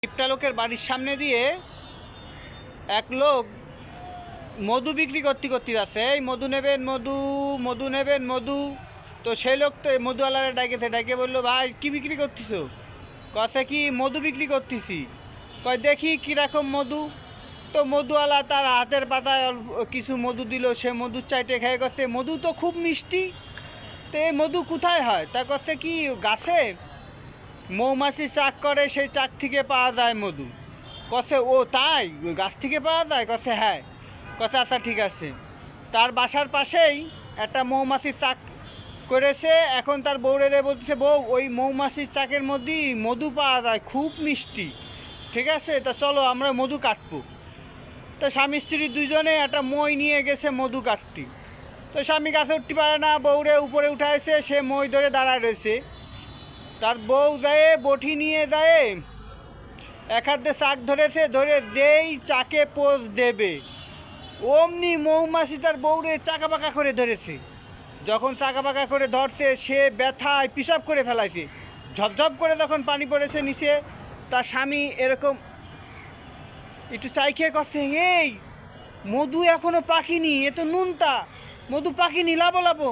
টিপটা লোকের বাড়ির সামনে দিয়ে এক লোক মধু বিক্রি করতে আছে। এই মধু নেবেন, মধু মধু নেবেন, মধু। তো সেই লোক তো মধুওয়ালারে ডাকে বললো, ভাই কি বিক্রি করতেছো? কছে কি মধু বিক্রি করতেছি। কয় দেখি কীরকম মধু। তো মধুওয়ালা তার হাতের পাতায় কিছু মধু দিল। সে মধুর চাইটে খেয়ে গেছে, মধু তো খুব মিষ্টি। তো এই মধু কোথায় হয়? তা কছে কি গাছে মৌমাছি চাক করে, সেই চাক থেকে পাওয়া যায় মধু। কছে ও তাই, ওই গাছ থেকে পাওয়া যায়? কছে হ্যাঁ। কছে আচ্ছা ঠিক আছে। তার বাসার পাশেই একটা মৌমাছির চাক করেছে। এখন তার বউরে দিয়ে বলতেছে, বউ ওই মৌমাছির চাকের মধ্যেই মধু পাওয়া যায়, খুব মিষ্টি। ঠিক আছে, তা চলো আমরা মধু কাটবো। তো স্বামী স্ত্রী দুজনে একটা মই নিয়ে গেছে মধু কাটতে। তো স্বামী গাছে উঠতে পারে না, বউরে উপরে উঠাইছে, সে মই ধরে দাঁড়ায় রয়েছে। তার বউ যায় বটি নিয়ে যায়, এক হাতে চাক ধরেছে, ধরে যেই চাকে পোজ দেবে অমনি মৌমাছি তার বউরে চাকা পাকা করে ধরেছে। যখন চাকা পাকা করে ধরছে, সে ব্যথায় পিসাব করে ফেলাইছে। ঝপঝপ করে যখন পানি পড়েছে নিচে, তার স্বামী এরকম একটু চাই খেয়ে করছে, এই মধু এখনো পাকিনি, এ তো নুনতা, মধু পাকিনি, লাবো লাবো।